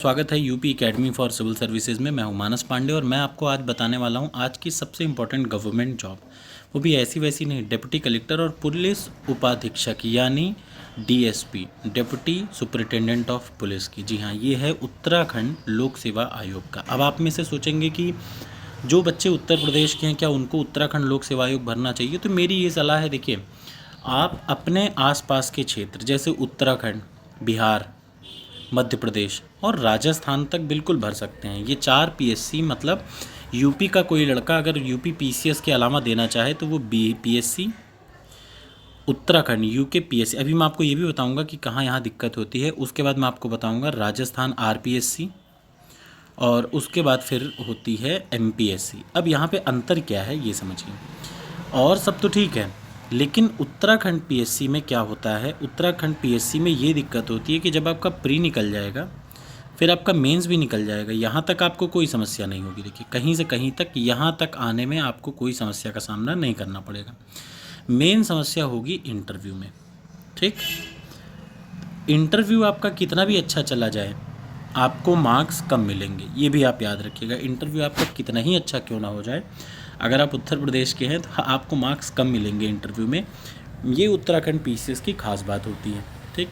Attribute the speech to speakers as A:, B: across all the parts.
A: स्वागत है UP academy for civil services में। मैं हूं मानस पांडे और मैं आपको आज बताने वाला हूं आज की सबसे इम्पोर्टेंट गवर्नमेंट जॉब, वो भी ऐसी वैसी नहीं, डिप्टी कलेक्टर और पुलिस उपाधीक्षक यानी DSP, deputy superintendent of police की। जी हाँ, ये है उत्तराखंड लोक सेवा आयोग का। अब आप में से सोचेंगे कि जो बच्चे उत्तर प्रदेश के हैं क्या उनको उत्तराखंड लोक सेवा आयोग भरना चाहिए? तो मेरी ये सलाह है, देखिए आप अपने आसपास के क्षेत्र जैसे उत्तराखंड, बिहार, मध्य प्रदेश और राजस्थान तक बिल्कुल भर सकते हैं। ये 4 पीएससी, मतलब यूपी का कोई लड़का अगर यूपी पीसीएस के अलावा देना चाहे तो वो पीएससी, उत्तराखंड यूके पीएससी। अभी मैं आपको ये भी बताऊंगा कि कहाँ यहाँ दिक्कत होती है। उसके बाद मैं आपको बताऊंगा राजस्थान आरपीएससी और उसके बाद फिर होती है एमपीएससी। अब यहाँ पे अंतर क्या है ये समझिए। और सब तो ठीक है, लेकिन उत्तराखंड पीएससी में क्या होता है, उत्तराखंड पीएससी में ये दिक्कत होती है कि जब आपका प्री निकल जाएगा फिर आपका मेंस भी निकल जाएगा, यहाँ तक आपको कोई समस्या नहीं होगी। देखिए कहीं से कहीं तक यहाँ तक आने में आपको कोई समस्या का सामना नहीं करना पड़ेगा। मेन समस्या होगी इंटरव्यू में। ठीक, इंटरव्यू आपका कितना भी अच्छा चला जाए आपको मार्क्स कम मिलेंगे, ये भी आप याद रखिएगा। इंटरव्यू आपका कितना ही अच्छा क्यों ना हो जाए, अगर आप उत्तर प्रदेश के हैं तो आपको मार्क्स कम मिलेंगे इंटरव्यू में। ये उत्तराखंड पीसीएस की खास बात होती है। ठीक,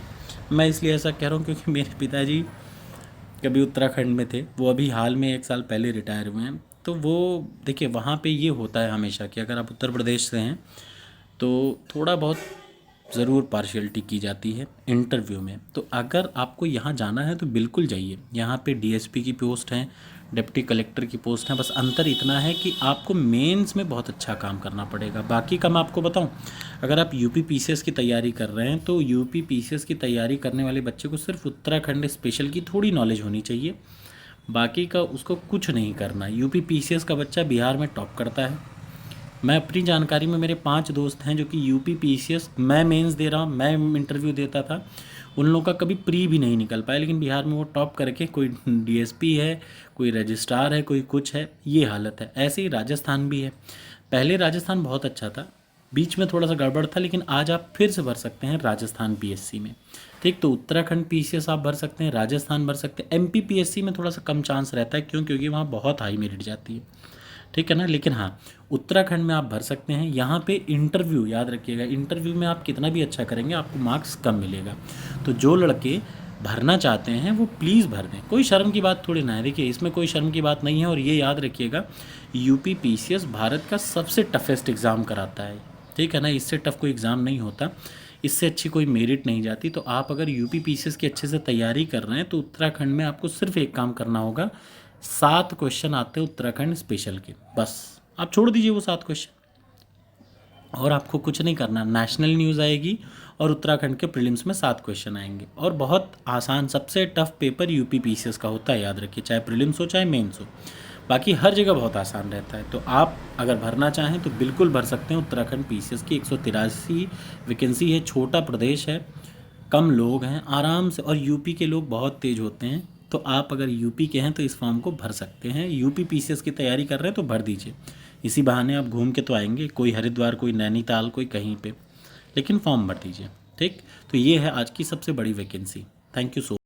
A: मैं इसलिए ऐसा कह रहा हूँ क्योंकि मेरे पिताजी कभी उत्तराखंड में थे, वो अभी हाल में 1 साल पहले रिटायर हुए हैं। तो वो देखिए वहाँ पे ये होता है हमेशा कि अगर आप उत्तर प्रदेश से हैं तो थोड़ा बहुत ज़रूर पार्शियलिटी की जाती है इंटरव्यू में। तो अगर आपको यहाँ जाना है तो बिल्कुल जाइए। यहाँ पे डीएसपी की पोस्ट है, डिप्टी कलेक्टर की पोस्ट है, बस अंतर इतना है कि आपको मेंस में बहुत अच्छा काम करना पड़ेगा। बाकी का मैं आपको बताऊँ, अगर आप यूपी पीसीएस की तैयारी कर रहे हैं तो यूपी पीसीएस की तैयारी करने वाले बच्चे को सिर्फ उत्तराखंड स्पेशल की थोड़ी नॉलेज होनी चाहिए, बाकी का उसको कुछ नहीं करना। यूपी पीसीएस का बच्चा बिहार में टॉप करता है। मैं अपनी जानकारी में मेरे 5 दोस्त हैं जो कि यूपी पीसीएस, मैं मेंस दे रहा हूँ, मैं इंटरव्यू देता था, उन लोगों का कभी प्री भी नहीं निकल पाया, लेकिन बिहार में वो टॉप करके कोई डीएसपी है, कोई रजिस्ट्रार है, कोई कुछ है, ये हालत है। ऐसे ही राजस्थान भी है। पहले राजस्थान बहुत अच्छा था, बीच में थोड़ा सा गड़बड़ था, लेकिन आज आप फिर से भर सकते हैं राजस्थान पीएससी में। ठीक, तो उत्तराखंड पीसीएस आप भर सकते हैं, राजस्थान भर सकते हैं। एमपी पीएससी में थोड़ा सा कम चांस रहता है, क्यों? क्योंकि वहाँ बहुत हाई मेरिट जाती है। ठीक है ना, लेकिन हाँ उत्तराखंड में आप भर सकते हैं। यहाँ पे इंटरव्यू याद रखिएगा, इंटरव्यू में आप कितना भी अच्छा करेंगे आपको मार्क्स कम मिलेगा। तो जो लड़के भरना चाहते हैं वो प्लीज़ भर दें, कोई शर्म की बात थोड़ी ना है। देखिए इसमें कोई शर्म की बात नहीं है। और ये याद रखिएगा, यूपी पीसीएस भारत का सबसे टफेस्ट एग्ज़ाम कराता है। ठीक है ना, इससे टफ कोई एग्ज़ाम नहीं होता, इससे अच्छी कोई मेरिट नहीं जाती। तो आप अगर यूपी पीसीएस की अच्छे से तैयारी कर रहे हैं तो उत्तराखंड में आपको सिर्फ एक काम करना होगा। 7 क्वेश्चन आते हैं उत्तराखंड स्पेशल के, बस आप छोड़ दीजिए वो 7 क्वेश्चन और आपको कुछ नहीं करना। नेशनल न्यूज़ आएगी और उत्तराखंड के प्रीलिम्स में 7 क्वेश्चन आएंगे और बहुत आसान। सबसे टफ पेपर यूपी पीसीएस का होता है, याद रखिए, चाहे प्रीलिम्स हो चाहे मेंस हो, बाकी हर जगह बहुत आसान रहता है। तो आप अगर भरना चाहें तो बिल्कुल भर सकते हैं। उत्तराखंड पीसीएस की 183 वैकेंसी है, छोटा प्रदेश है, कम लोग हैं, आराम से। और यूपी के लोग बहुत तेज़ होते हैं, तो आप अगर यूपी के हैं तो इस फॉर्म को भर सकते हैं। यूपी पीसीएस की तैयारी कर रहे हैं तो भर दीजिए, इसी बहाने आप घूम के तो आएंगे, कोई हरिद्वार, कोई नैनीताल, कोई कहीं पे, लेकिन फॉर्म भर दीजिए। ठीक, तो ये है आज की सबसे बड़ी वैकेंसी। Thank you so